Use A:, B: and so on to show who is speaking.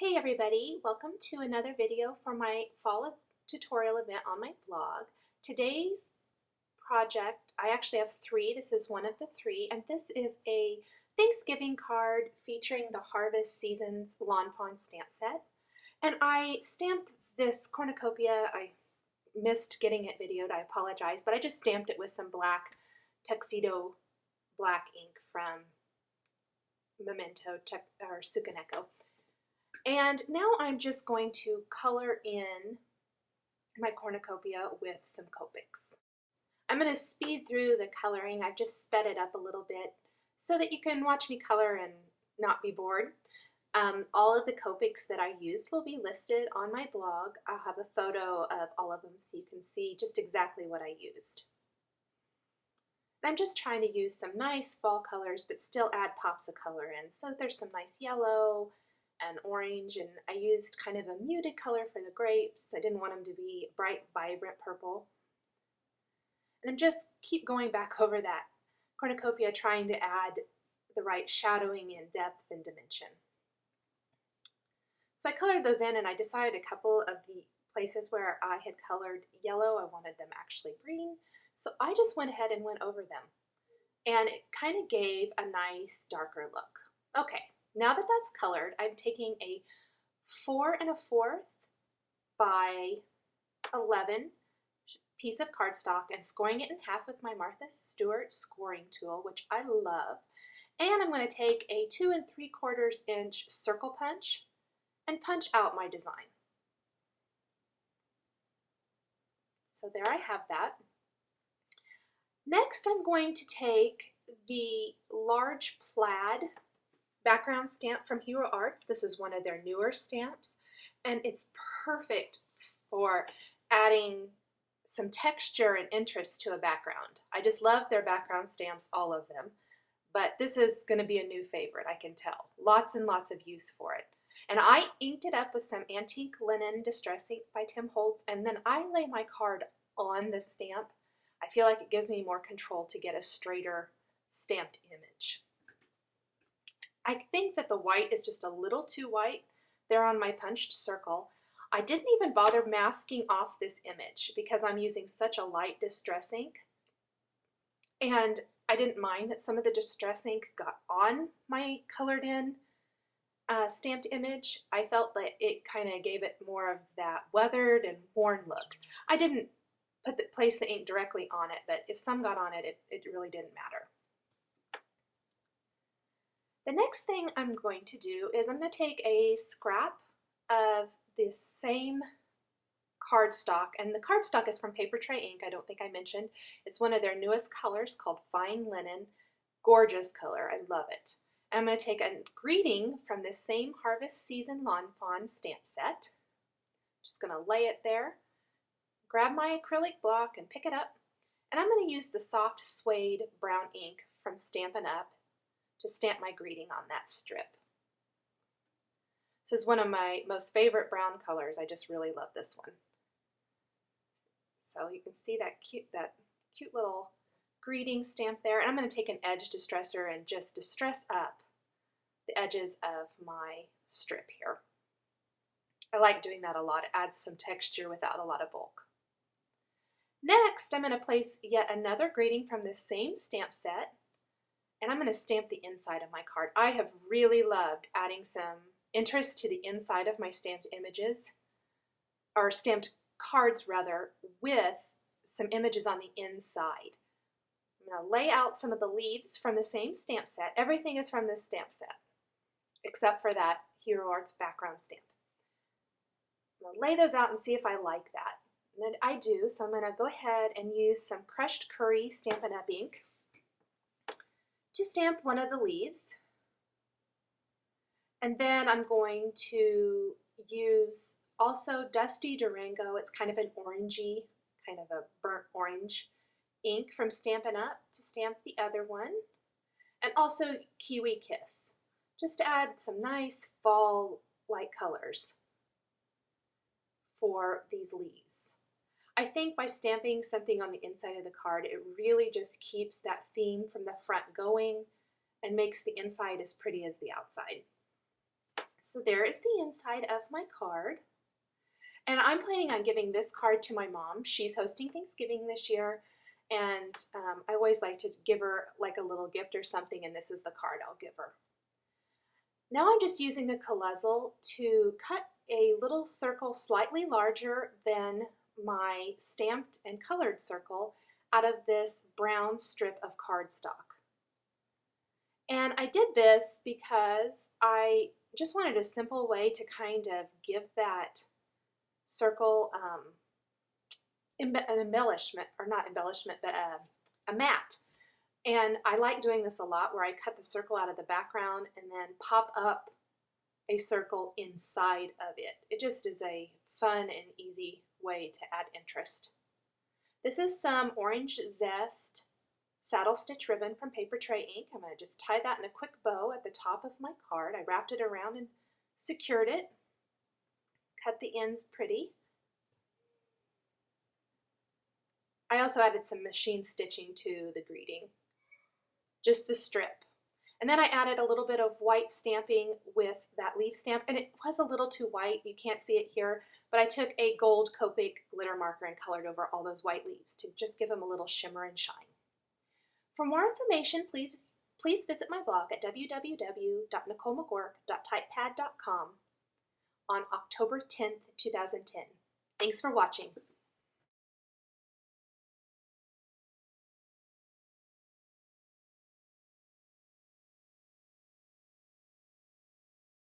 A: Hey everybody, welcome to another video for my fall tutorial event on my blog. Today's project, I actually have three. This is one of the three, and this is a Thanksgiving card featuring the Harvest Seasons Lawn Fawn stamp set. And I stamped this cornucopia. I missed getting it videoed, I apologize, but I just stamped it with some black tuxedo black ink from Memento or Sukaneko. And now I'm just going to color in my cornucopia with some Copics. I'm going to speed through the coloring. I've just sped it up a little bit so that you can watch me color and not be bored. All of the Copics that I used will be listed on my blog. I'll have a photo of all of them so you can see just exactly what I used. I'm just trying to use some nice fall colors but still add pops of color in. So there's some nice yellow and orange, and I used kind of a muted color for the grapes. I didn't want them to be bright, vibrant purple. And I'm just keep going back over that cornucopia, trying to add the right shadowing and depth and dimension. So I colored those in, and I decided a couple of the places where I had colored yellow, I wanted them actually green. So I just went ahead and went over them. And it kind of gave a nice darker look. Okay. Now that that's colored, I'm taking a 4 1/4 by 11 piece of cardstock and scoring it in half with my Martha Stewart scoring tool, which I love. And I'm going to take a 2 3/4 inch circle punch and punch out my design. So there I have that. Next, I'm going to take the large plaid background stamp from Hero Arts. This is one of their newer stamps, and it's perfect for adding some texture and interest to a background. I just love their background stamps, all of them, but this is going to be a new favorite, I can tell. Lots and lots of use for it. And I inked it up with some antique linen distress ink by Tim Holtz, and then I lay my card on the stamp. I feel like it gives me more control to get a straighter stamped image. I think that the white is just a little too white there on my punched circle. I didn't even bother masking off this image because I'm using such a light distress ink. And I didn't mind that some of the distress ink got on my colored in stamped image. I felt that it kind of gave it more of that weathered and worn look. I didn't place the ink directly on it, but if some got on it, it really didn't matter. The next thing I'm going to do is I'm going to take a scrap of this same cardstock, and the cardstock is from Paper Tray Ink. I don't think I mentioned. It's one of their newest colors called Fine Linen. Gorgeous color. I love it. And I'm going to take a greeting from this same Harvest Season Lawn Fawn stamp set. Just going to lay it there, grab my acrylic block and pick it up, and I'm going to use the soft suede brown ink from Stampin' Up! To stamp my greeting on that strip. This is one of my most favorite brown colors. I just really love this one. So you can see that cute little greeting stamp there. And I'm going to take an edge distresser and just distress up the edges of my strip here. I like doing that a lot. It adds some texture without a lot of bulk. Next, I'm going to place yet another greeting from this same stamp set. And I'm going to stamp the inside of my card. I have really loved adding some interest to the inside of my stamped images, or stamped cards rather, with some images on the inside. I'm going to lay out some of the leaves from the same stamp set. Everything is from this stamp set, except for that Hero Arts background stamp. I'm going to lay those out and see if I like that. And I do, so I'm going to go ahead and use some crushed curry Stampin' Up! Ink to stamp one of the leaves. And then I'm going to use also Dusty Durango. It's kind of an orangey, kind of a burnt orange ink from Stampin' Up! To stamp the other one. And also Kiwi Kiss, just to add some nice fall-like colors for these leaves. I think by stamping something on the inside of the card, it really just keeps that theme from the front going and makes the inside as pretty as the outside. So there is the inside of my card. And I'm planning on giving this card to my mom. She's hosting Thanksgiving this year, and I always like to give her like a little gift or something, and this is the card I'll give her. Now I'm just using a Colozzle to cut a little circle slightly larger than my stamped and colored circle out of this brown strip of cardstock. And I did this because I just wanted a simple way to kind of give that circle an embellishment, or not embellishment, but a mat. And I like doing this a lot, where I cut the circle out of the background and then pop up a circle inside of it. It just is a fun and easy way to add interest. This is some Orange Zest saddle stitch ribbon from Paper Tray Ink. I'm going to just tie that in a quick bow at the top of my card. I wrapped it around and secured it. Cut the ends pretty. I also added some machine stitching to the greeting, just the strip. And then I added a little bit of white stamping with that leaf stamp, and it was a little too white. You can't see it here, but I took a gold Copic glitter marker and colored over all those white leaves to just give them a little shimmer and shine. For more information, please visit my blog at www.nicolemcgurk.typepad.com on October 10th, 2010. Thanks for watching.